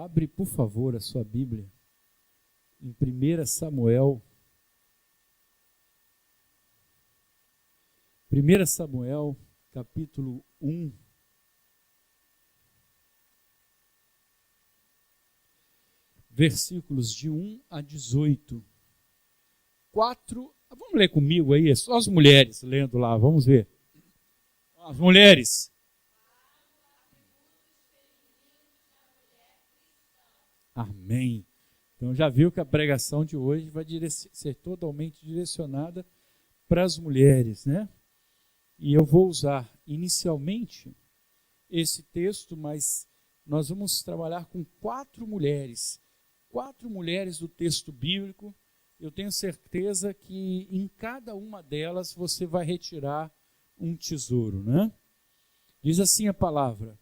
Abre, por favor, a sua Bíblia em 1 Samuel. 1 Samuel, capítulo 1. Versículos de 1 a 18. Vamos ler comigo aí, só as mulheres lendo lá, vamos ver. As mulheres. Amém. Então já viu que a pregação de hoje vai ser totalmente direcionada para as mulheres, né? E eu vou usar inicialmente esse texto, mas nós vamos trabalhar com 4 mulheres do texto bíblico. Eu tenho certeza que em cada uma delas você vai retirar um tesouro, né? Diz assim a palavra: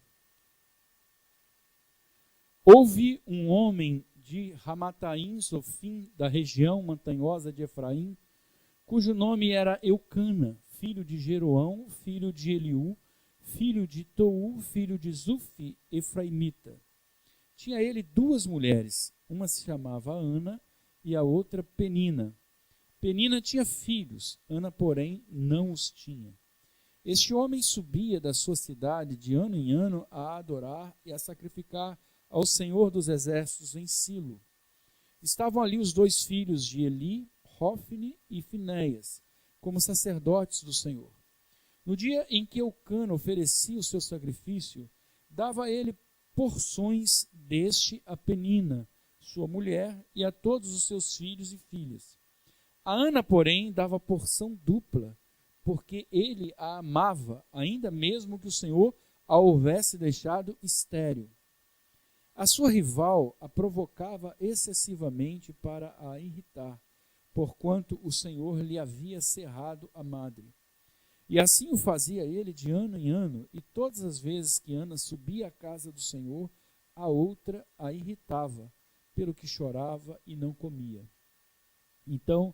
houve um homem de Ramataim, Zofim, da região montanhosa de Efraim, cujo nome era Eucana, filho de Jeroão, filho de Eliú, filho de Tou, filho de Zufi, efraimita. Tinha ele 2 mulheres, uma se chamava Ana e a outra Penina. Penina tinha filhos, Ana, porém, não os tinha. Este homem subia da sua cidade de ano em ano a adorar e a sacrificar ao Senhor dos Exércitos em Silo. Estavam ali os 2 filhos de Eli, Hofni e Finéias, como sacerdotes do Senhor. No dia em que Eucana oferecia o seu sacrifício, dava ele porções deste a Penina, sua mulher, e a todos os seus filhos e filhas. A Ana, porém, dava porção dupla, porque ele a amava, ainda mesmo que o Senhor a houvesse deixado estéril. A sua rival a provocava excessivamente para a irritar, porquanto o Senhor lhe havia cerrado a madre. E assim o fazia ele de ano em ano, e todas as vezes que Ana subia à casa do Senhor, a outra a irritava, pelo que chorava e não comia. Então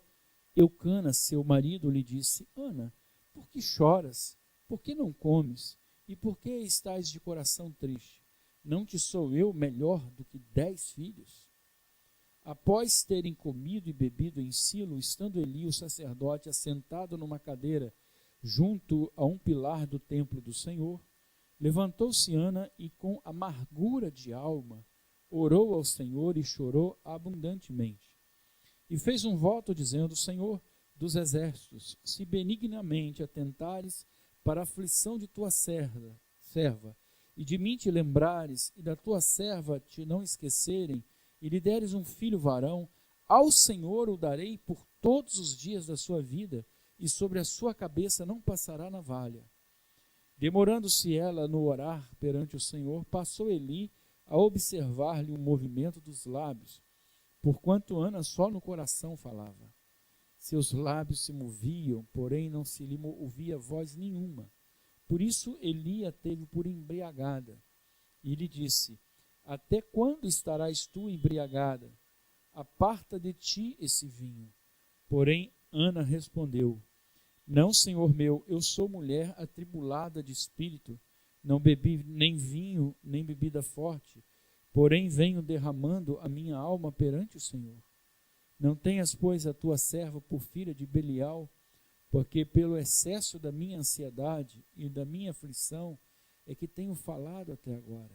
Eucana, seu marido, lhe disse: Ana, por que choras? Por que não comes? E por que estás de coração triste? Não te sou eu melhor do que 10 filhos? Após terem comido e bebido em Silo, estando Eli, o sacerdote, assentado numa cadeira junto a um pilar do templo do Senhor, levantou-se Ana e, com amargura de alma, orou ao Senhor e chorou abundantemente. E fez um voto dizendo: Senhor dos exércitos, se benignamente atentares para a aflição de tua serva, e de mim te lembrares, e da tua serva te não esquecerem, e lhe deres um filho varão, ao Senhor o darei por todos os dias da sua vida, e sobre a sua cabeça não passará navalha. Demorando-se ela no orar perante o Senhor, passou Eli a observar-lhe o movimento dos lábios, porquanto Ana só no coração falava. Seus lábios se moviam, porém não se lhe ouvia voz nenhuma. Por isso Eli a teve por embriagada, e lhe disse: Até quando estarás tu embriagada? Aparta de ti esse vinho. Porém Ana respondeu: Não, senhor meu, eu sou mulher atribulada de espírito, não bebi nem vinho, nem bebida forte, porém venho derramando a minha alma perante o Senhor. Não tenhas, pois, a tua serva por filha de Belial, porque pelo excesso da minha ansiedade e da minha aflição é que tenho falado até agora.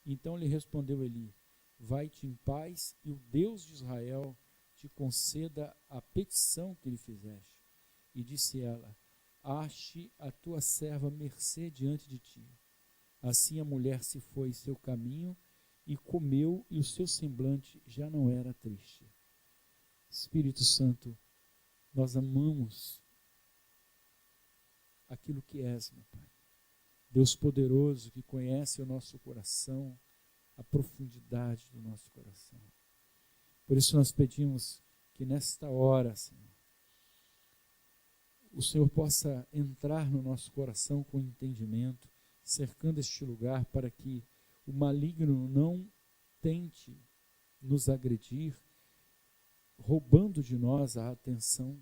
Então lhe respondeu Eli: Vai-te em paz, e o Deus de Israel te conceda a petição que lhe fizeste. E disse ela: Ache a tua serva mercê diante de ti. Assim a mulher se foi seu caminho e comeu, e o seu semblante já não era triste. Espírito Santo, nós amamos aquilo que és, meu Pai. Deus poderoso que conhece o nosso coração, a profundidade do nosso coração. Por isso nós pedimos que nesta hora, Senhor, o Senhor possa entrar no nosso coração com entendimento, cercando este lugar para que o maligno não tente nos agredir, roubando de nós a atenção,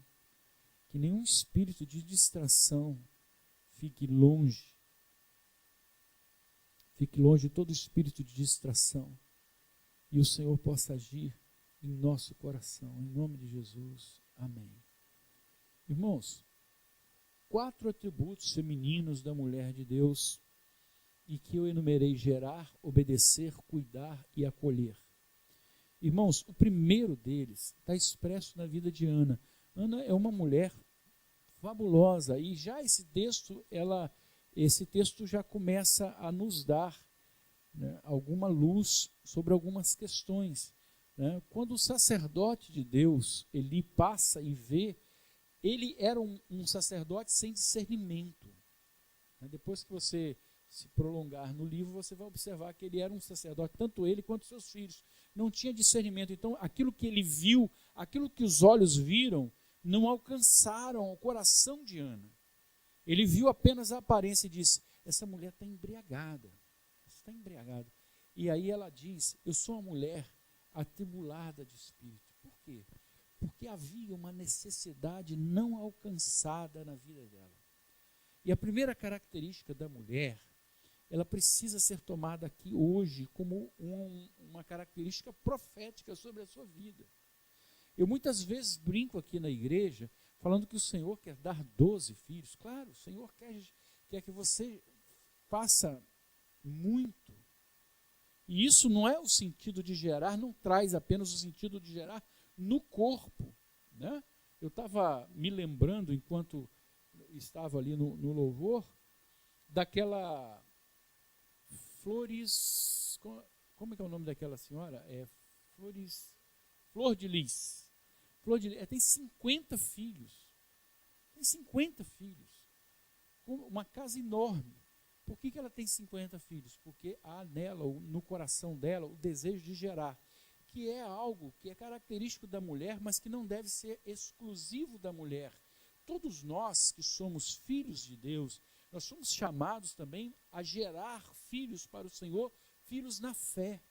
que nenhum espírito de distração fique longe de todo espírito de distração, e o Senhor possa agir em nosso coração. Em nome de Jesus. Amém. Irmãos, 4 atributos femininos da mulher de Deus e que eu enumerei: gerar, obedecer, cuidar e acolher. Irmãos, o primeiro deles está expresso na vida de Ana. Ana é uma mulher fabulosa e já esse texto já começa a nos dar, né, alguma luz sobre algumas questões. Né? Quando o sacerdote de Deus, Eli, passa e vê, ele era um sacerdote sem discernimento. Né? Depois que você se prolongar no livro, você vai observar que ele era um sacerdote, tanto ele quanto seus filhos. Não tinha discernimento. Então, aquilo que ele viu, aquilo que os olhos viram, não alcançaram o coração de Ana. Ele viu apenas a aparência e disse: essa mulher está embriagada. Está embriagada. E aí ela diz: eu sou uma mulher atribulada de espírito. Por quê? Porque havia uma necessidade não alcançada na vida dela. E a primeira característica da mulher, ela precisa ser tomada aqui hoje como uma característica profética sobre a sua vida. Eu muitas vezes brinco aqui na igreja, falando que o Senhor quer dar 12 filhos. Claro, o Senhor quer que você faça muito. E isso não é o sentido de gerar, não traz apenas o sentido de gerar no corpo. Né? Eu estava me lembrando, enquanto estava ali no louvor, daquela Flores, como é que é o nome daquela senhora? Flor de Lis. Tem 50 filhos. Tem 50 filhos. Uma casa enorme. Por que ela tem 50 filhos? Porque há nela, no coração dela, o desejo de gerar, que é algo que é característico da mulher, mas que não deve ser exclusivo da mulher. Todos nós que somos filhos de Deus, nós somos chamados também a gerar filhos para o Senhor, filhos na fé.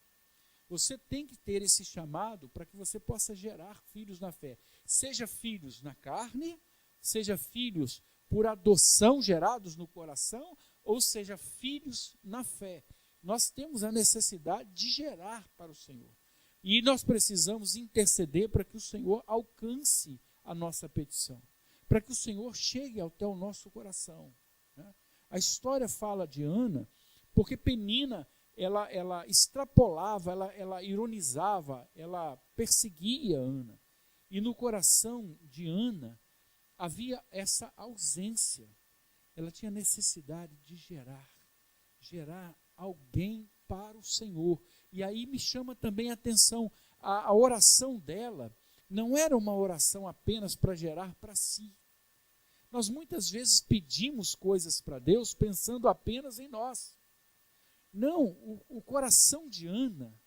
Você tem que ter esse chamado para que você possa gerar filhos na fé. Seja filhos na carne, seja filhos por adoção gerados no coração, ou seja, filhos na fé. Nós temos a necessidade de gerar para o Senhor. E nós precisamos interceder para que o Senhor alcance a nossa petição, para que o Senhor chegue até o nosso coração. Né? A história fala de Ana, porque Penina, ela extrapolava, ela ironizava, ela perseguia Ana. E no coração de Ana havia essa ausência. Ela tinha necessidade de gerar alguém para o Senhor. E aí me chama também a atenção, a oração dela não era uma oração apenas para gerar para si. Nós muitas vezes pedimos coisas para Deus pensando apenas em nós. Não, o coração de Ana,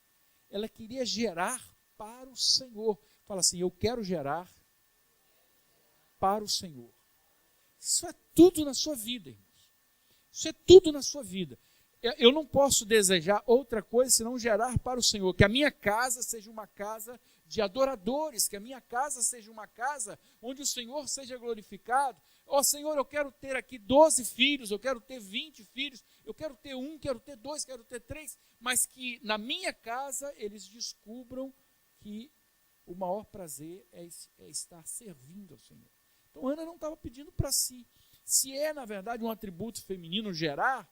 ela queria gerar para o Senhor. Fala assim: eu quero gerar para o Senhor. Isso é tudo na sua vida, irmãos. Isso é tudo na sua vida. Eu não posso desejar outra coisa senão gerar para o Senhor. Que a minha casa seja uma casa de adoradores, que a minha casa seja uma casa onde o Senhor seja glorificado. Ó Senhor, eu quero ter aqui 12 filhos, eu quero ter 20 filhos, eu quero ter 1, quero ter 2, quero ter 3, mas que na minha casa eles descubram que o maior prazer é estar servindo ao Senhor. Então Ana não estava pedindo para si. Se é, na verdade, um atributo feminino gerar,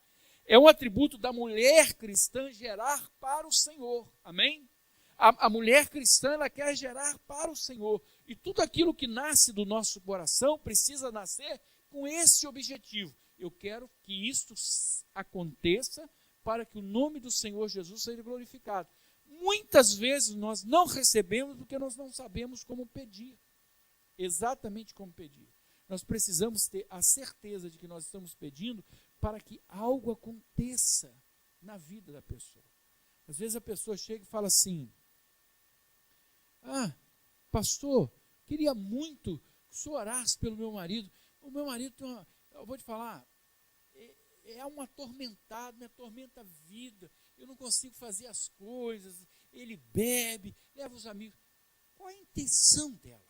é um atributo da mulher cristã gerar para o Senhor. Amém? A mulher cristã, ela quer gerar para o Senhor. E tudo aquilo que nasce do nosso coração precisa nascer com esse objetivo. Eu quero que isto aconteça para que o nome do Senhor Jesus seja glorificado. Muitas vezes nós não recebemos porque nós não sabemos como pedir. Exatamente como pedir. Nós precisamos ter a certeza de que nós estamos pedindo para que algo aconteça na vida da pessoa. Às vezes a pessoa chega e fala assim: pastor, queria muito que o senhor orasse pelo meu marido. O meu marido tem eu vou te falar, é um atormentado, me atormenta a vida, eu não consigo fazer as coisas, ele bebe, leva os amigos. Qual é a intenção dela?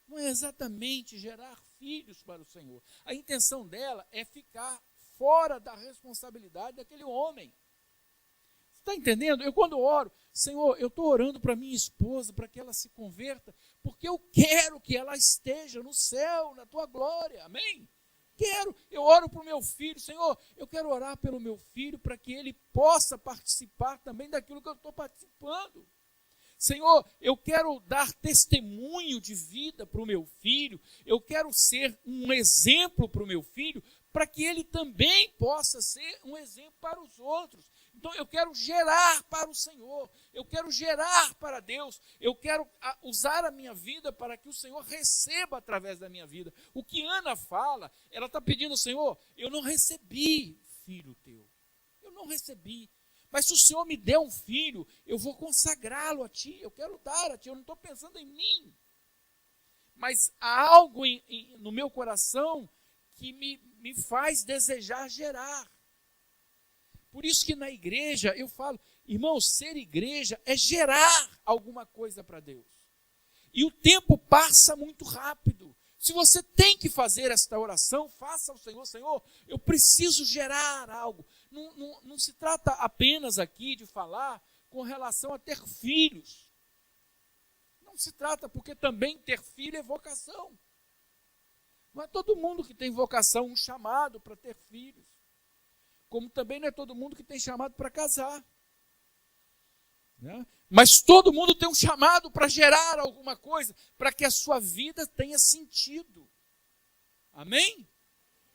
Não é exatamente gerar filhos para o Senhor. A intenção dela é ficar fora da responsabilidade daquele homem. Você está entendendo? Eu quando oro, Senhor, eu estou orando para minha esposa, para que ela se converta, porque eu quero que ela esteja no céu, na tua glória, amém? Quero, eu oro para o meu filho, Senhor, eu quero orar pelo meu filho, para que ele possa participar também daquilo que eu estou participando. Senhor, eu quero dar testemunho de vida para o meu filho, eu quero ser um exemplo para o meu filho, para que ele também possa ser um exemplo para os outros. Então eu quero gerar para o Senhor, eu quero gerar para Deus, eu quero usar a minha vida para que o Senhor receba através da minha vida. O que Ana fala, ela está pedindo, Senhor, eu não recebi filho teu, eu não recebi. Mas se o Senhor me der um filho, eu vou consagrá-lo a Ti, eu quero dar a Ti, eu não estou pensando em mim. Mas há algo no meu coração que me faz desejar gerar. Por isso que na igreja eu falo, irmão, ser igreja é gerar alguma coisa para Deus. E o tempo passa muito rápido. Se você tem que fazer esta oração, faça ao Senhor, Senhor, eu preciso gerar algo. Não se trata apenas aqui de falar com relação a ter filhos. Não se trata, porque também ter filho é vocação. Não é todo mundo que tem vocação, um chamado para ter filhos. Como também não é todo mundo que tem chamado para casar. Né? Mas todo mundo tem um chamado para gerar alguma coisa, para que a sua vida tenha sentido. Amém?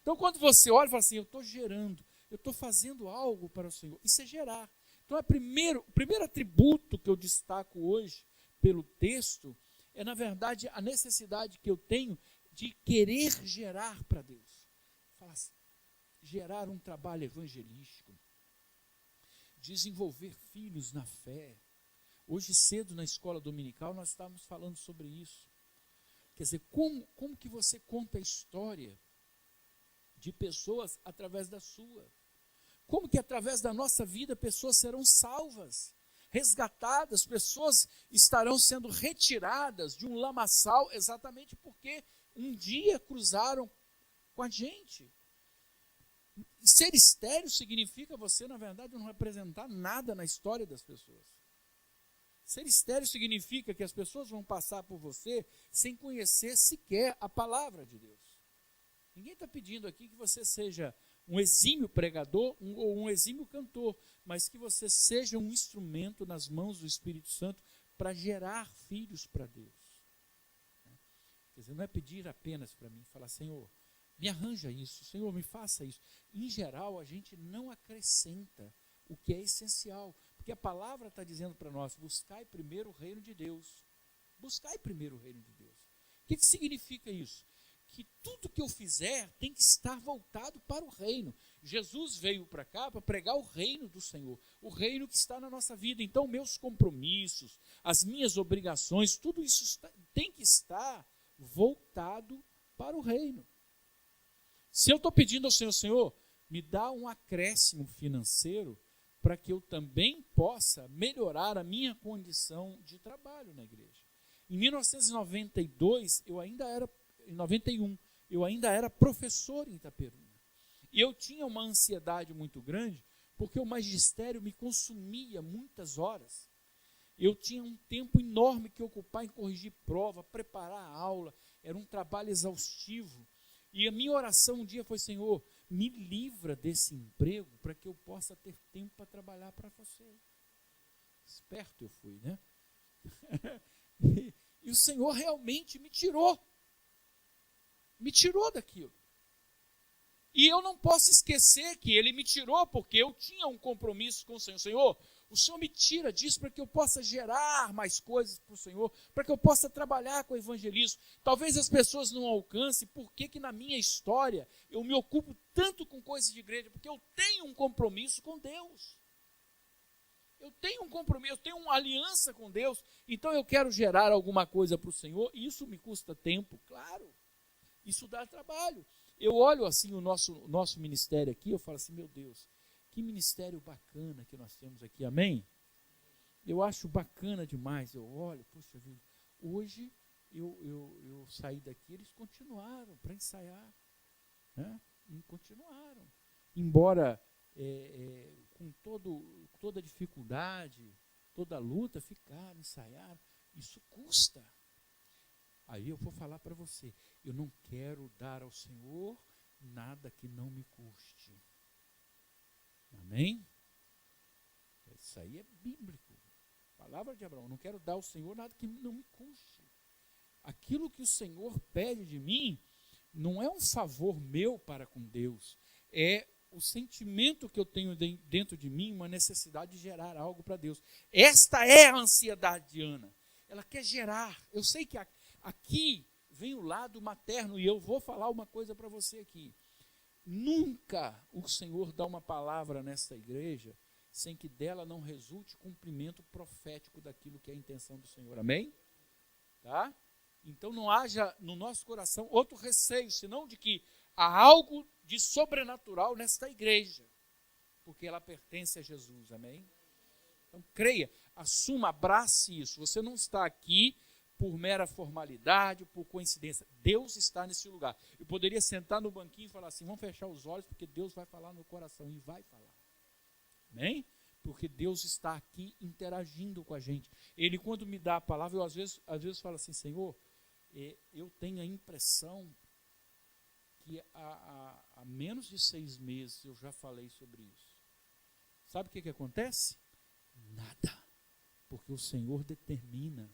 Então quando você olha e fala assim, eu estou gerando, eu estou fazendo algo para o Senhor. Isso é gerar. Então o primeiro atributo que eu destaco hoje pelo texto é, na verdade, a necessidade que eu tenho de querer gerar para Deus. Fala assim, gerar um trabalho evangelístico, desenvolver filhos na fé. Hoje cedo na escola dominical nós estávamos falando sobre isso. Quer dizer, como que você conta a história de pessoas através da sua? Como que através da nossa vida pessoas serão salvas, resgatadas, pessoas estarão sendo retiradas de um lamaçal exatamente porque um dia cruzaram com a gente. Ser estéril significa você, na verdade, não representar nada na história das pessoas. Ser estéril significa que as pessoas vão passar por você sem conhecer sequer a palavra de Deus. Ninguém está pedindo aqui que você seja um exímio pregador ou um exímio cantor, mas que você seja um instrumento nas mãos do Espírito Santo para gerar filhos para Deus. Quer dizer, não é pedir apenas para mim, falar, Senhor, me arranja isso, Senhor, me faça isso. Em geral, a gente não acrescenta o que é essencial, porque a palavra está dizendo para nós, buscai primeiro o reino de Deus. Buscai primeiro o reino de Deus. O que significa isso? Que tudo que eu fizer tem que estar voltado para o reino. Jesus veio para cá para pregar o reino do Senhor, o reino que está na nossa vida. Então, meus compromissos, as minhas obrigações, tudo isso tem que estar voltado para o reino. Se eu estou pedindo ao Senhor, Senhor, me dá um acréscimo financeiro para que eu também possa melhorar a minha condição de trabalho na igreja. Em 1992, em 91, eu ainda era professor em Itaperuna. E eu tinha uma ansiedade muito grande, porque o magistério me consumia muitas horas. Eu tinha um tempo enorme que ocupar em corrigir prova, preparar a aula, era um trabalho exaustivo. E a minha oração um dia foi, Senhor, me livra desse emprego para que eu possa ter tempo para trabalhar para você. Esperto eu fui, né? E o Senhor realmente me tirou daquilo. E eu não posso esquecer que Ele me tirou porque eu tinha um compromisso com o Senhor. Senhor, o Senhor me tira disso para que eu possa gerar mais coisas para o Senhor, para que eu possa trabalhar com o evangelismo. Talvez as pessoas não alcancem, por que na minha história eu me ocupo tanto com coisas de igreja? Porque eu tenho um compromisso com Deus. Eu tenho um compromisso, eu tenho uma aliança com Deus, então eu quero gerar alguma coisa para o Senhor, e isso me custa tempo, claro. Isso dá trabalho. Eu olho assim o nosso ministério aqui, eu falo assim, meu Deus, que ministério bacana que nós temos aqui, amém? Eu acho bacana demais, eu olho, poxa vida, hoje eu saí daqui, eles continuaram para ensaiar, né? E continuaram. Embora toda dificuldade, toda luta, ficaram, ensaiaram. Isso custa. Aí eu vou falar para você, eu não quero dar ao Senhor nada que não me custe. Amém? Isso aí é bíblico. Palavra de Abraão, não quero dar ao Senhor nada que não me custe. Aquilo que o Senhor pede de mim não é um favor meu para com Deus, é o sentimento que eu tenho dentro de mim, uma necessidade de gerar algo para Deus. Esta é a ansiedade de Ana. Ela quer gerar. Eu sei que aqui vem o lado materno, e eu vou falar uma coisa para você aqui. Nunca o Senhor dá uma palavra nesta igreja sem que dela não resulte cumprimento profético daquilo que é a intenção do Senhor. Amém? Tá? Então não haja no nosso coração outro receio, senão de que há algo de sobrenatural nesta igreja, porque ela pertence a Jesus. Amém? Então creia, assuma, abrace isso. Você não está aqui por mera formalidade, por coincidência. Deus está nesse lugar. Eu poderia sentar no banquinho e falar assim, vamos fechar os olhos, porque Deus vai falar no coração, e vai falar. Amém? Porque Deus está aqui interagindo com a gente. Ele, quando me dá a palavra, eu às vezes falo assim, Senhor, eu tenho a impressão que há menos de 6 meses eu já falei sobre isso. Sabe o que acontece? Nada. Porque o Senhor determina.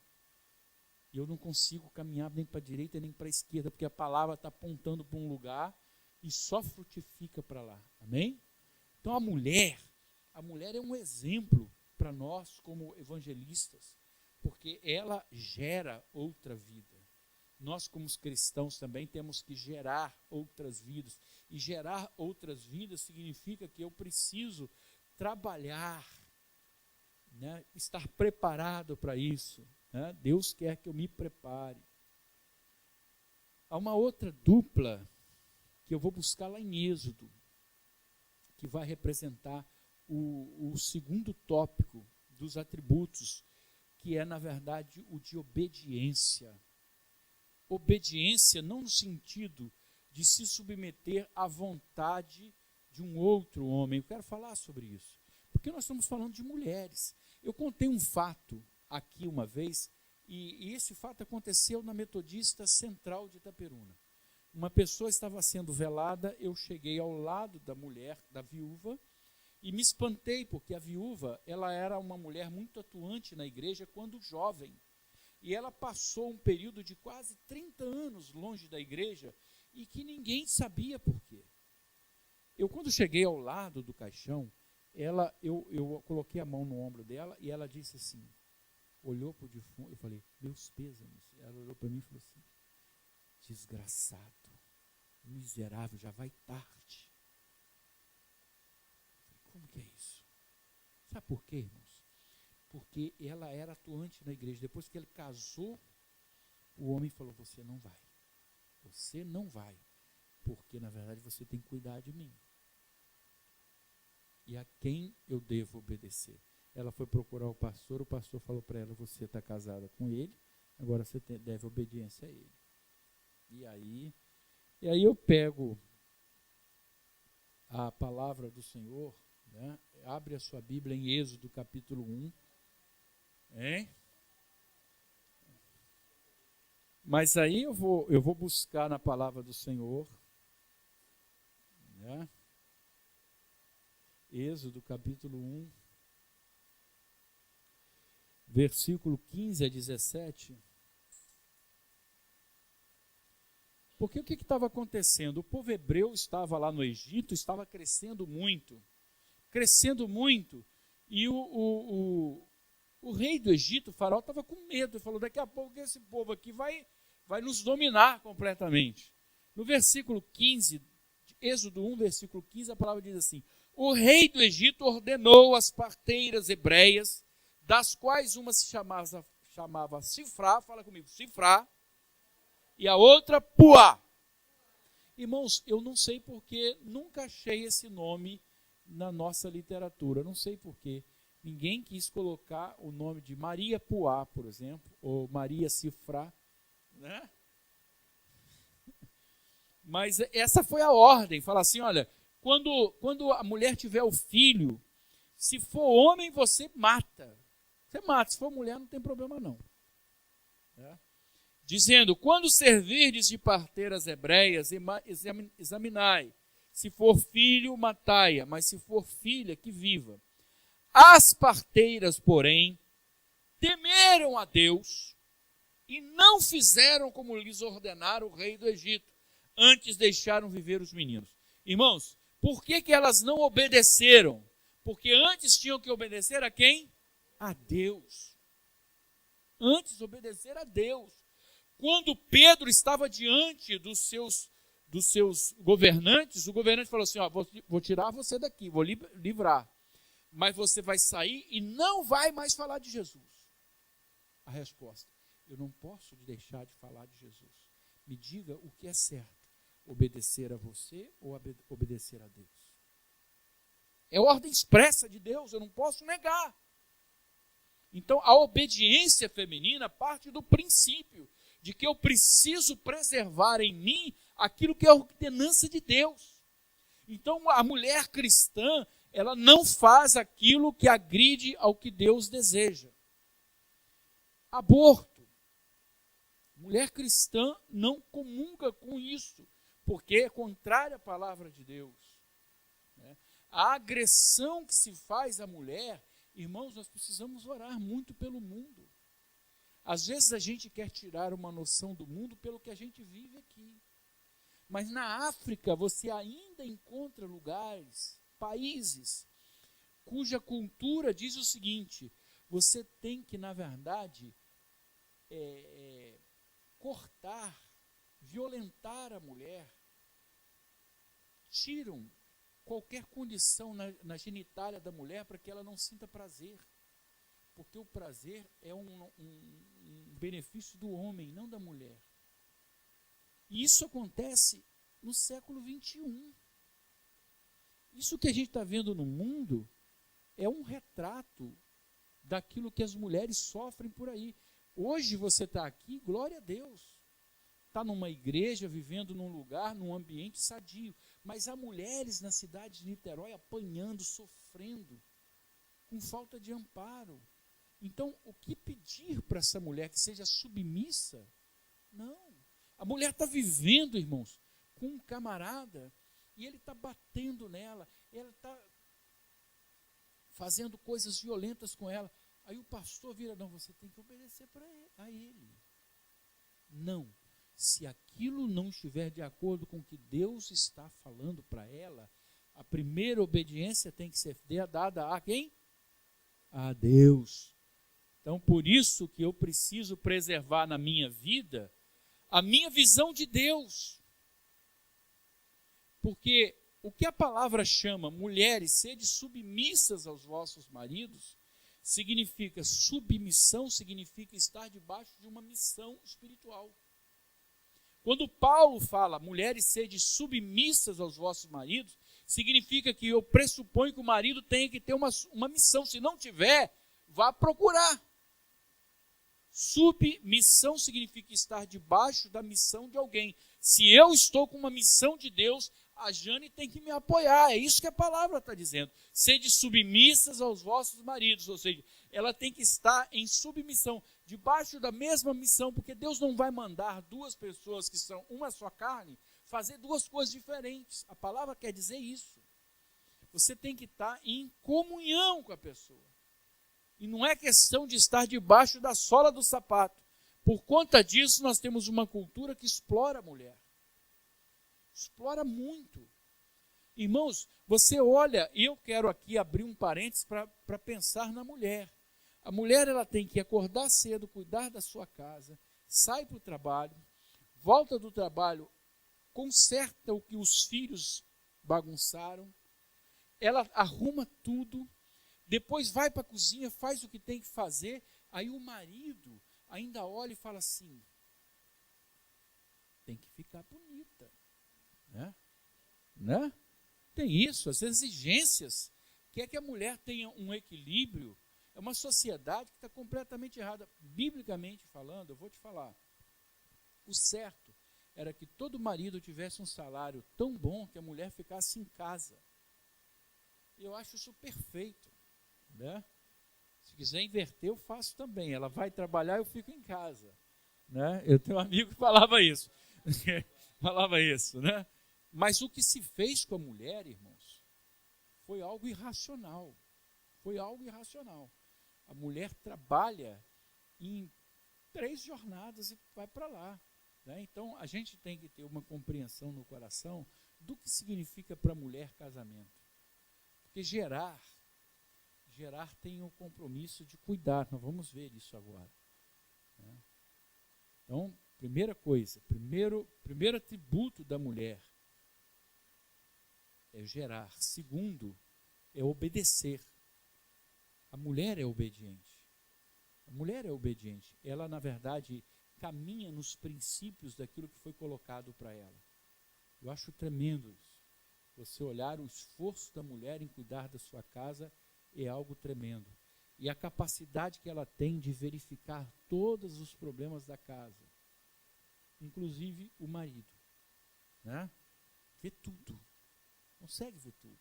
E eu não consigo caminhar nem para a direita nem para a esquerda, porque a palavra está apontando para um lugar e só frutifica para lá. Amém? Então a mulher é um exemplo para nós como evangelistas, porque ela gera outra vida. Nós como cristãos também temos que gerar outras vidas. E gerar outras vidas significa que eu preciso trabalhar, né? Estar preparado para isso. Deus quer que eu me prepare. Há uma outra dupla que eu vou buscar lá em Êxodo, que vai representar o segundo tópico dos atributos, que é, na verdade, o de obediência. Obediência não no sentido de se submeter à vontade de um outro homem. Eu quero falar sobre isso, porque nós estamos falando de mulheres. Eu contei um fato aqui uma vez, e esse fato aconteceu na Metodista Central de Itaperuna. Uma pessoa estava sendo velada, eu cheguei ao lado da mulher, da viúva, e me espantei, porque a viúva, ela era uma mulher muito atuante na igreja quando jovem, e ela passou um período de quase 30 anos longe da igreja, e que ninguém sabia por quê. Eu, quando cheguei ao lado do caixão, eu coloquei a mão no ombro dela, e ela disse assim, olhou para o defunto, eu falei, meus pêsames. Ela olhou para mim e falou assim, desgraçado, miserável, já vai tarde. Eu falei, como que é isso? Sabe por quê, irmãos? Porque ela era atuante na igreja. Depois que ele casou, o homem falou, você não vai, porque na verdade você tem que cuidar de mim. E a quem eu devo obedecer? Ela foi procurar o pastor falou para ela, você está casada com ele, agora você deve obediência a ele. E aí eu pego a palavra do Senhor, né? Abre a sua Bíblia em Êxodo capítulo 1. Mas aí eu vou buscar na palavra do Senhor, né? Êxodo capítulo 1. Versículo 15 a 17. Porque o que estava acontecendo? O povo hebreu estava lá no Egito, estava crescendo muito, e o rei do Egito, o faraó, estava com medo, ele falou, daqui a pouco esse povo aqui vai nos dominar completamente. No versículo 15, Êxodo 1, versículo 15, a palavra diz assim, o rei do Egito ordenou as parteiras hebreias, das quais uma se chamava Sifrá, fala comigo, Sifrá, e a outra Puá. Irmãos, eu não sei porque nunca achei esse nome na nossa literatura, não sei porquê. Ninguém quis colocar o nome de Maria Puá, por exemplo, ou Maria Sifrá, né? Mas essa foi a ordem, fala assim, olha, quando a mulher tiver o filho, Se for homem, você mata. Você mata. Se for mulher, não tem problema não. Dizendo, quando servirdes de parteiras hebreias, examinai. Se for filho, matai-a, mas se for filha, que viva. As parteiras, porém, temeram a Deus e não fizeram como lhes ordenara o rei do Egito. Antes deixaram viver os meninos. Irmãos, por que elas não obedeceram? Porque antes tinham que obedecer a quem? A Deus. Antes obedecer a Deus. Quando Pedro estava diante dos seus governantes, o governante falou assim, ó, vou tirar você daqui, vou livrar. Mas você vai sair e não vai mais falar de Jesus. A resposta, eu não posso deixar de falar de Jesus. Me diga o que é certo. Obedecer a você ou obedecer a Deus? É ordem expressa de Deus, eu não posso negar. Então, a obediência feminina parte do princípio de que eu preciso preservar em mim aquilo que é a ordenança de Deus. Então, a mulher cristã, ela não faz aquilo que agride ao que Deus deseja. Aborto. Mulher cristã não comunga com isso, porque é contrária à palavra de Deus. A agressão que se faz à mulher, irmãos, nós precisamos orar muito pelo mundo. Às vezes a gente quer tirar uma noção do mundo pelo que a gente vive aqui. Mas na África você ainda encontra lugares, países, cuja cultura diz o seguinte, você tem que, na verdade, cortar, violentar a mulher, tiram qualquer condição na genitália da mulher para que ela não sinta prazer. Porque o prazer é um benefício do homem, não da mulher. E isso acontece no século XXI. Isso que a gente está vendo no mundo é um retrato daquilo que as mulheres sofrem por aí. Hoje você está aqui, glória a Deus. Está numa igreja, vivendo num lugar, num ambiente sadio. Mas há mulheres na cidade de Niterói apanhando, sofrendo, com falta de amparo. Então, o que pedir para essa mulher que seja submissa? Não. A mulher está vivendo, irmãos, com um camarada e ele está batendo nela, ela está fazendo coisas violentas com ela. Aí o pastor vira, não, você tem que obedecer a ele. Não. Se aquilo não estiver de acordo com o que Deus está falando para ela, a primeira obediência tem que ser dada a quem? A Deus. Então, por isso que eu preciso preservar na minha vida a minha visão de Deus. Porque o que a palavra chama mulheres, sede submissas aos vossos maridos, significa submissão, significa estar debaixo de uma missão espiritual. Quando Paulo fala, mulheres sede submissas aos vossos maridos, significa que eu pressuponho que o marido tem que ter uma missão. Se não tiver, vá procurar. Submissão significa estar debaixo da missão de alguém. Se eu estou com uma missão de Deus, a Jane tem que me apoiar. É isso que a palavra está dizendo. Sede submissas aos vossos maridos. Ou seja, ela tem que estar em submissão, debaixo da mesma missão, porque Deus não vai mandar duas pessoas que são uma só carne fazer duas coisas diferentes. A palavra quer dizer isso. Você tem que estar em comunhão com a pessoa. E não é questão de estar debaixo da sola do sapato. Por conta disso, nós temos uma cultura que explora a mulher. Explora muito. Irmãos, você olha, e eu quero aqui abrir um parênteses para pensar na mulher. A mulher ela tem que acordar cedo, cuidar da sua casa, sai para o trabalho, volta do trabalho, conserta o que os filhos bagunçaram, ela arruma tudo, depois vai para a cozinha, faz o que tem que fazer, aí o marido ainda olha e fala assim, tem que ficar bonita, né? Tem isso, as exigências, quer que a mulher tenha um equilíbrio, é uma sociedade que está completamente errada, biblicamente falando, eu vou te falar, o certo era que todo marido tivesse um salário tão bom que a mulher ficasse em casa. Eu acho isso perfeito. né? Se quiser inverter, eu faço também. Ela vai trabalhar, eu fico em casa, né? Eu tenho um amigo que falava isso. Falava isso, né? Mas o que se fez com a mulher, irmãos, foi algo irracional. Foi algo irracional. A mulher trabalha em 3 jornadas e vai para lá, né? Então, a gente tem que ter uma compreensão no coração do que significa para a mulher casamento. Porque gerar tem o compromisso de cuidar. Nós vamos ver isso agora, né? Então, primeira coisa, primeiro atributo da mulher é gerar. Segundo, é obedecer. A mulher é obediente. A mulher é obediente. Ela, na verdade, caminha nos princípios daquilo que foi colocado para ela. Eu acho tremendo isso. Você olhar o esforço da mulher em cuidar da sua casa é algo tremendo. E a capacidade que ela tem de verificar todos os problemas da casa, inclusive o marido, né? Vê tudo. Consegue ver tudo,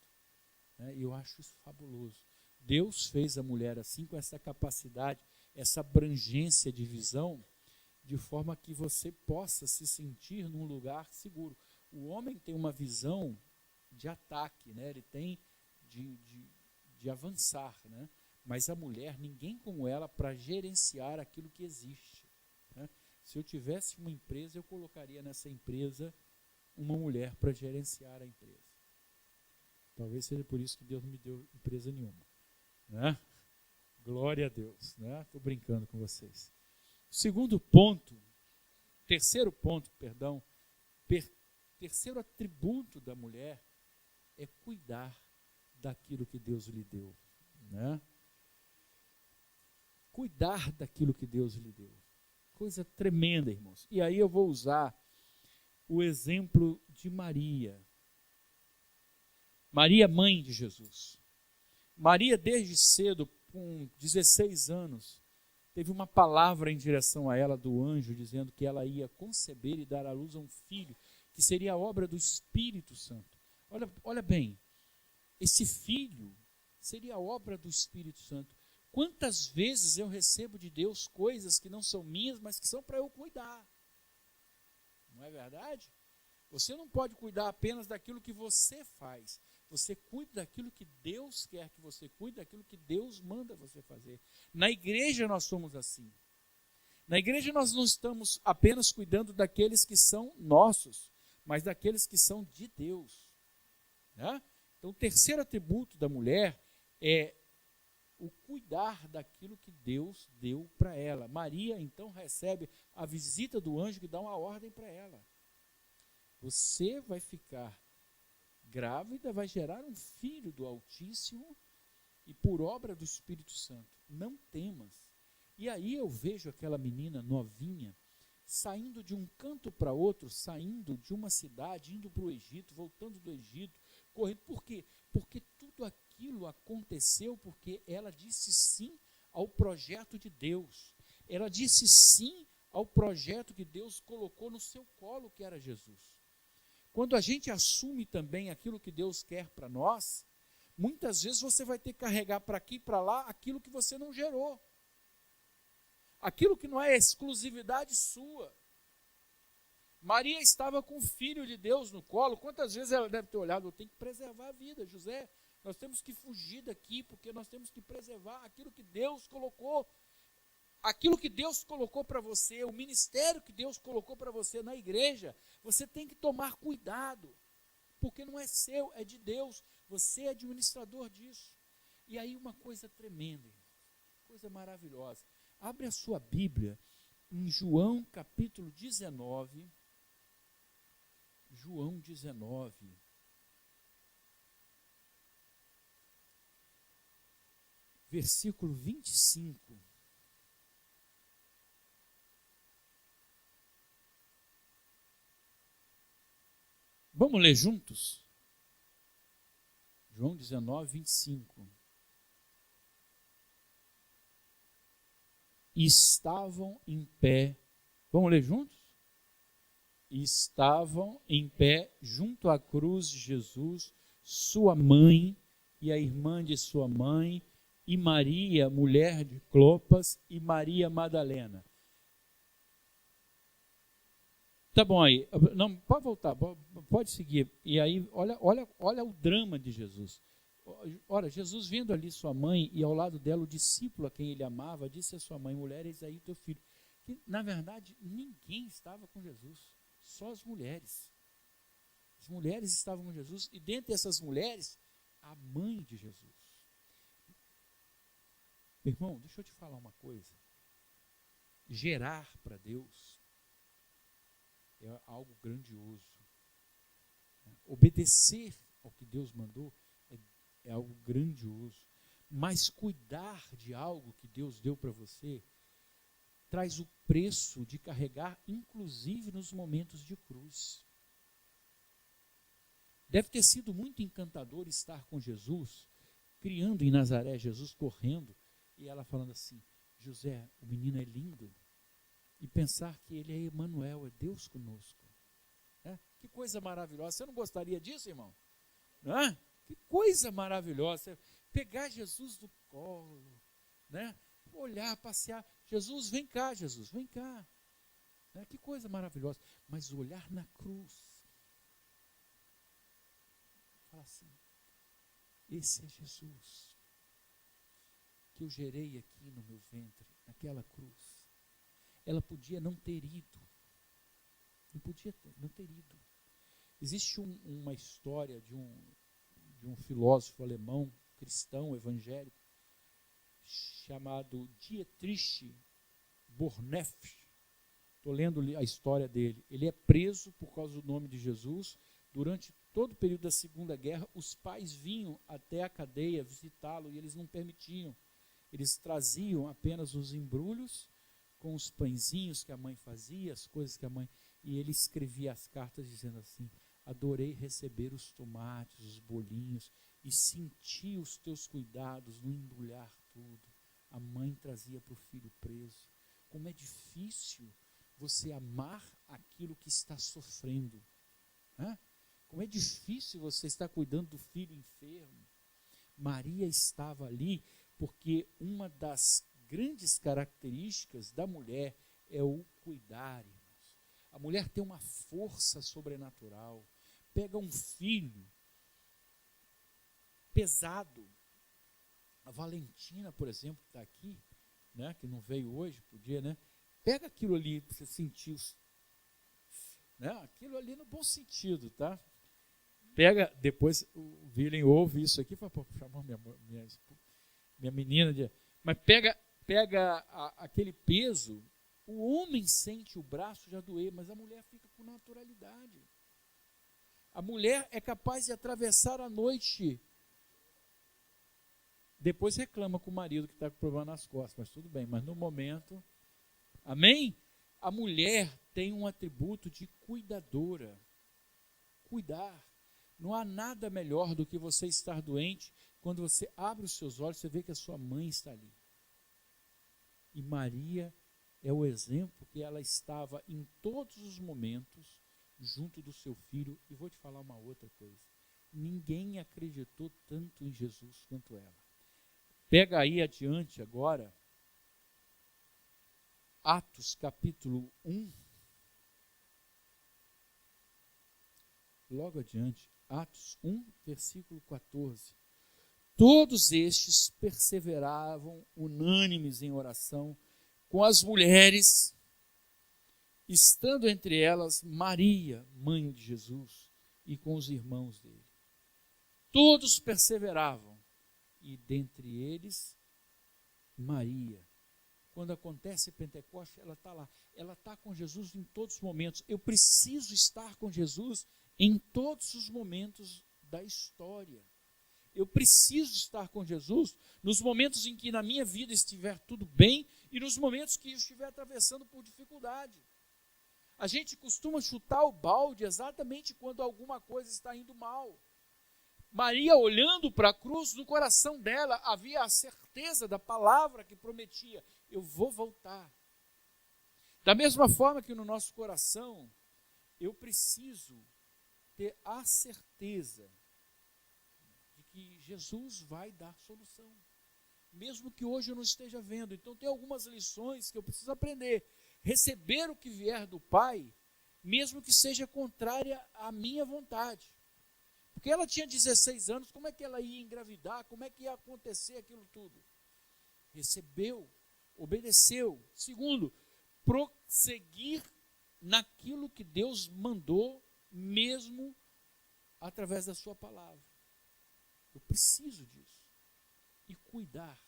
né? E eu acho isso fabuloso. Deus fez a mulher assim, com essa capacidade, essa abrangência de visão, de forma que você possa se sentir num lugar seguro. O homem tem uma visão de ataque, né? Ele tem de avançar, né? Mas a mulher, ninguém como ela para gerenciar aquilo que existe, né? Se eu tivesse uma empresa, eu colocaria nessa empresa uma mulher para gerenciar a empresa. Talvez seja por isso que Deus não me deu empresa nenhuma, né? Glória a Deus, né? Estou brincando com vocês. Terceiro atributo da mulher é cuidar daquilo que Deus lhe deu, né? Cuidar daquilo que Deus lhe deu. Coisa tremenda, irmãos. E aí eu vou usar o exemplo de Maria. Maria, mãe de Jesus. Maria, desde cedo, com 16 anos, teve uma palavra em direção a ela do anjo, dizendo que ela ia conceber e dar à luz a um filho, que seria a obra do Espírito Santo. Olha bem, esse filho seria a obra do Espírito Santo. Quantas vezes eu recebo de Deus coisas que não são minhas, mas que são para eu cuidar? Não é verdade? Você não pode cuidar apenas daquilo que você faz. Você cuida daquilo que Deus quer que você cuide, daquilo que Deus manda você fazer. Na igreja nós somos assim. Na igreja nós não estamos apenas cuidando daqueles que são nossos, mas daqueles que são de Deus, né? Então, o terceiro atributo da mulher é o cuidar daquilo que Deus deu para ela. Maria, então, recebe a visita do anjo que dá uma ordem para ela. Você vai ficar grávida, vai gerar um filho do Altíssimo e por obra do Espírito Santo. Não temas. E aí eu vejo aquela menina novinha saindo de um canto para outro, saindo de uma cidade, indo para o Egito, voltando do Egito, correndo. Por quê? Porque tudo aquilo aconteceu porque ela disse sim ao projeto de Deus. Ela disse sim ao projeto que Deus colocou no seu colo, que era Jesus. Quando a gente assume também aquilo que Deus quer para nós, muitas vezes você vai ter que carregar para aqui e para lá aquilo que você não gerou. Aquilo que não é exclusividade sua. Maria estava com o Filho de Deus no colo. Quantas vezes ela deve ter olhado, eu tenho que preservar a vida, José. Nós temos que fugir daqui, porque nós temos que preservar aquilo que Deus colocou. Aquilo que Deus colocou para você, o ministério que Deus colocou para você na igreja, você tem que tomar cuidado, porque não é seu, é de Deus. Você é administrador disso. E aí uma coisa tremenda, coisa maravilhosa. Abre a sua Bíblia em João capítulo 19. João 19. Versículo 25. Vamos ler juntos? João 19, 25. Estavam em pé, vamos ler juntos? Estavam em pé junto à cruz de Jesus, sua mãe e a irmã de sua mãe, e Maria, mulher de Clopas, e Maria Madalena. Tá bom aí. Não, pode voltar, pode seguir. E aí, olha o drama de Jesus. Ora, Jesus vendo ali sua mãe e ao lado dela o discípulo a quem ele amava, disse à sua mãe: mulher, eis aí teu filho. Que, na verdade, ninguém estava com Jesus, só as mulheres. As mulheres estavam com Jesus e dentre essas mulheres, a mãe de Jesus. Meu irmão, deixa eu te falar uma coisa. Gerar para Deus é algo grandioso. Obedecer ao que Deus mandou é algo grandioso. Mas cuidar de algo que Deus deu para você traz o preço de carregar, inclusive nos momentos de cruz. Deve ter sido muito encantador estar com Jesus, criando em Nazaré, Jesus correndo, e ela falando assim: José, o menino é lindo. E pensar que ele é Emanuel, é Deus conosco. Que coisa maravilhosa. Você não gostaria disso, irmão? Não é? Que coisa maravilhosa. Pegar Jesus do colo, né? Olhar, passear. Jesus, vem cá, Jesus, vem cá. Que coisa maravilhosa. Mas olhar na cruz. Fala assim: esse é Jesus que eu gerei aqui no meu ventre, naquela cruz. Ela podia não ter ido. Não podia não ter ido. Existe uma história de um filósofo alemão, cristão, evangélico, chamado Dietrich Bonhoeffer. Estou lendo a história dele. Ele é preso por causa do nome de Jesus. Durante todo o período da Segunda Guerra, os pais vinham até a cadeia visitá-lo e eles não permitiam. Eles traziam apenas os embrulhos com os pãezinhos que a mãe fazia, as coisas que a mãe... E ele escrevia as cartas dizendo assim: adorei receber os tomates, os bolinhos, e senti os teus cuidados no embrulhar tudo. A mãe trazia para o filho preso. Como é difícil você amar aquilo que está sofrendo. Como é difícil você estar cuidando do filho enfermo. Maria estava ali porque uma das grandes características da mulher é o cuidar, irmãos. A mulher tem uma força sobrenatural. Pega um filho pesado. A Valentina, por exemplo, que está aqui, né, que não veio hoje, podia, né? Pega aquilo ali para você sentir, né, aquilo ali no bom sentido, tá? Pega, depois o William ouve isso aqui e fala: pô, chamou minha menina de... Mas pega aquele peso. O homem sente o braço já doer, mas a mulher fica com naturalidade. A mulher é capaz de atravessar a noite. Depois reclama com o marido que está com problema nas costas, mas tudo bem. Mas no momento, amém? A mulher tem um atributo de cuidadora. Cuidar. Não há nada melhor do que você estar doente. Quando você abre os seus olhos, você vê que a sua mãe está ali. E Maria é o exemplo que ela estava em todos os momentos junto do seu filho. E vou te falar uma outra coisa: ninguém acreditou tanto em Jesus quanto ela. Pega aí adiante agora, Atos capítulo 1. Logo adiante, Atos 1, versículo 14. Todos estes perseveravam unânimes em oração com as mulheres, estando entre elas Maria, mãe de Jesus, e com os irmãos dele. Todos perseveravam, e dentre eles, Maria. Quando acontece Pentecostes, ela está lá. Ela está com Jesus em todos os momentos. Eu preciso estar com Jesus em todos os momentos da história. Eu preciso estar com Jesus nos momentos em que na minha vida estiver tudo bem e nos momentos que eu estiver atravessando por dificuldade. A gente costuma chutar o balde exatamente quando alguma coisa está indo mal. Maria, olhando para a cruz, no coração dela havia a certeza da palavra que prometia: eu vou voltar. Da mesma forma que no nosso coração, eu preciso ter a certeza de que Jesus vai dar solução. mesmo que hoje eu não esteja vendo. Então tem algumas lições que eu preciso aprender. Receber o que vier do Pai, mesmo que seja contrária à minha vontade. Porque ela tinha 16 anos, como é que ela ia engravidar? Como é que ia acontecer aquilo tudo? Recebeu, obedeceu. Segundo, prosseguir naquilo que Deus mandou, mesmo através da sua palavra. Eu preciso disso. E cuidar.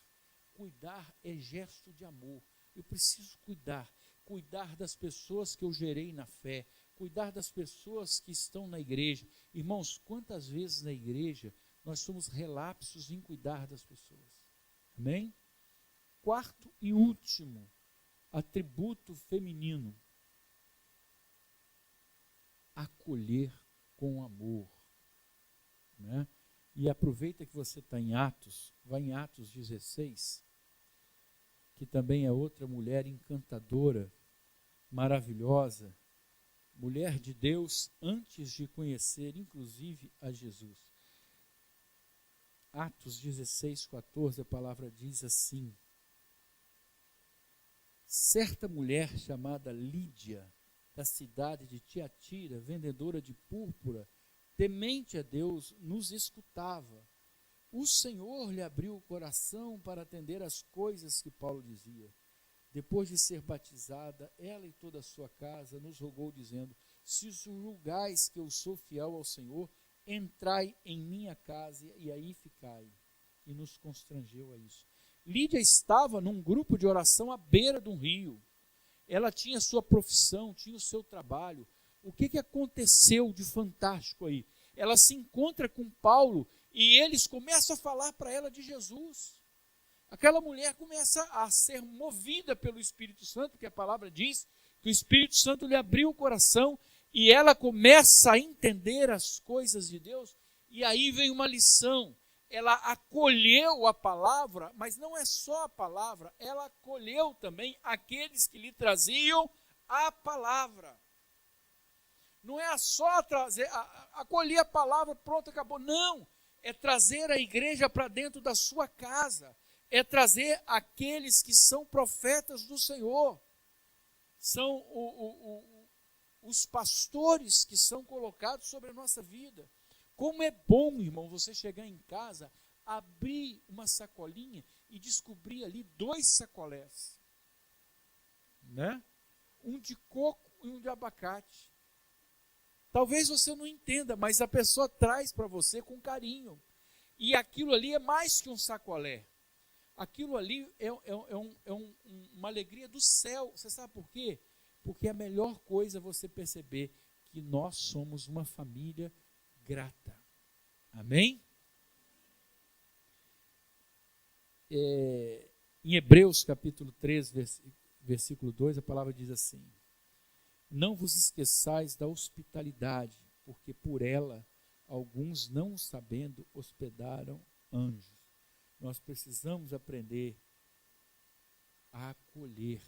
Cuidar é gesto de amor. Eu preciso cuidar. Cuidar das pessoas que eu gerei na fé. Cuidar das pessoas que estão na igreja. Irmãos, quantas vezes na igreja nós somos relapsos em cuidar das pessoas? Amém? Quarto e último atributo feminino: acolher com amor. Né? E aproveita que você está em Atos, vai em Atos 16, que também é outra mulher encantadora, maravilhosa, mulher de Deus antes de conhecer, inclusive, a Jesus. Atos 16, 14, a palavra diz assim: certa mulher chamada Lídia, da cidade de Tiatira, vendedora de púrpura, temente a Deus, nos escutava. O Senhor lhe abriu o coração para atender às coisas que Paulo dizia. Depois de ser batizada, ela e toda a sua casa nos rogou, dizendo: se julgais que eu sou fiel ao Senhor, entrai em minha casa e aí ficai. E nos constrangeu a isso. Lídia estava num grupo de oração à beira de um rio. Ela tinha sua profissão, tinha o seu trabalho. O que aconteceu de fantástico aí? Ela se encontra com Paulo e eles começam a falar para ela de Jesus. Aquela mulher começa a ser movida pelo Espírito Santo, porque a palavra diz que o Espírito Santo lhe abriu o coração e ela começa a entender as coisas de Deus. E aí vem uma lição. Ela acolheu a palavra, mas não é só a palavra, ela acolheu também aqueles que lhe traziam a palavra. Não é só trazer, acolher a palavra, pronto, acabou. Não, é trazer a igreja para dentro da sua casa. É trazer aqueles que são profetas do Senhor. São os pastores que são colocados sobre a nossa vida. Como é bom, irmão, você chegar em casa, abrir uma sacolinha e descobrir ali 2 sacolés. Né? Um de coco e um de abacate. Talvez você não entenda, mas a pessoa traz para você com carinho. E aquilo ali é mais que um sacolé. Aquilo ali é uma alegria do céu. Você sabe por quê? Porque a melhor coisa é você perceber que nós somos uma família grata. Amém? Em Hebreus capítulo 3, versículo 2, a palavra diz assim: não vos esqueçais da hospitalidade, porque por ela alguns, não sabendo, hospedaram anjos. Nós precisamos aprender a acolher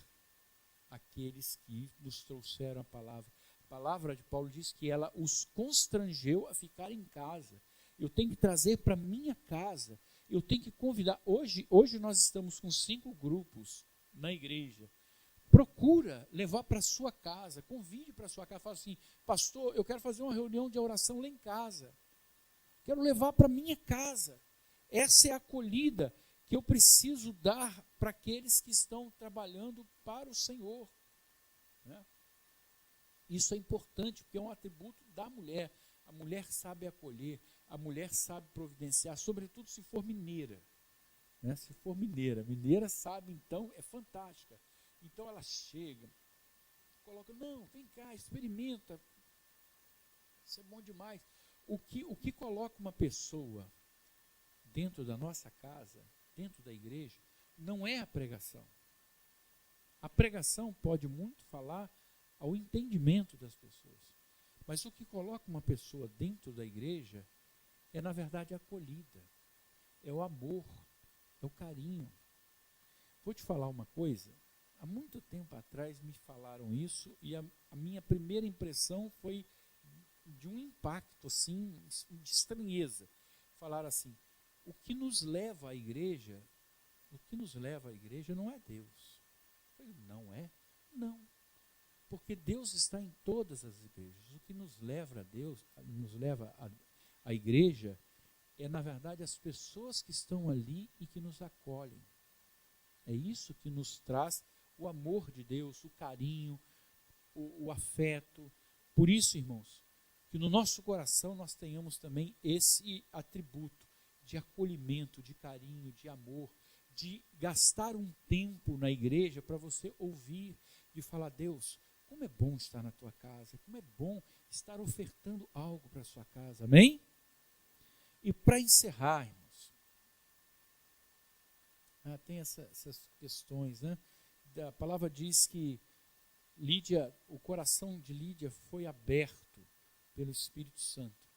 aqueles que nos trouxeram a palavra. A palavra de Paulo diz que ela os constrangeu a ficar em casa. Eu tenho que trazer para minha casa, eu tenho que convidar. Hoje nós estamos com 5 grupos na igreja. Procura levar para a sua casa, convide para a sua casa, fala assim: pastor, eu quero fazer uma reunião de oração lá em casa. Quero levar para a minha casa. Essa é a acolhida que eu preciso dar para aqueles que estão trabalhando para o Senhor. Né? Isso é importante, porque é um atributo da mulher. A mulher sabe acolher, a mulher sabe providenciar, sobretudo se for mineira. Né? Se for mineira. Mineira sabe, então, é fantástica. Então ela chega, coloca, não, vem cá, experimenta. Isso é bom demais. O que coloca uma pessoa dentro da nossa casa, dentro da igreja, não é a pregação. A pregação pode muito falar ao entendimento das pessoas. Mas o que coloca uma pessoa dentro da igreja é, na verdade, a acolhida. É o amor, é o carinho. Vou te falar uma coisa. Há muito tempo atrás me falaram isso e a minha primeira impressão foi de um impacto, assim, de estranheza. Falaram assim: o que nos leva à igreja O que nos leva à igreja não é Deus. Não é? Não. Porque Deus está em todas as igrejas. O que nos leva a Deus, nos leva à igreja, é, na verdade, as pessoas que estão ali e que nos acolhem. É isso que nos traz o amor de Deus, o carinho, o afeto. Por isso, irmãos, que no nosso coração nós tenhamos também esse atributo de acolhimento, de carinho, de amor, de gastar um tempo na igreja para você ouvir, de falar: Deus, como é bom estar na tua casa, como é bom estar ofertando algo para a sua casa, amém? E para encerrar, irmãos, tem essas questões, né? A palavra diz que Lídia, o coração de Lídia foi aberto pelo Espírito Santo.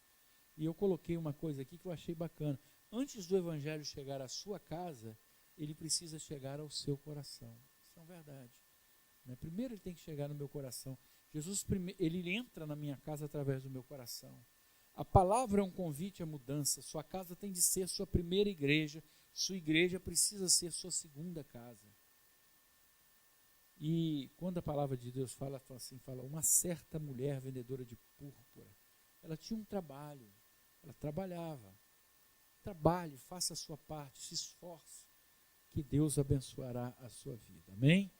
E eu coloquei uma coisa aqui que eu achei bacana. Antes do evangelho chegar à sua casa, ele precisa chegar ao seu coração. Isso é uma verdade. Primeiro ele tem que chegar no meu coração. Jesus, ele entra na minha casa através do meu coração. A palavra é um convite à mudança. Sua casa tem de ser sua primeira igreja. Sua igreja precisa ser sua segunda casa. E quando a palavra de Deus fala assim, uma certa mulher vendedora de púrpura, ela tinha um trabalho, ela trabalhava. Trabalhe, faça a sua parte, se esforce, que Deus abençoará a sua vida. Amém?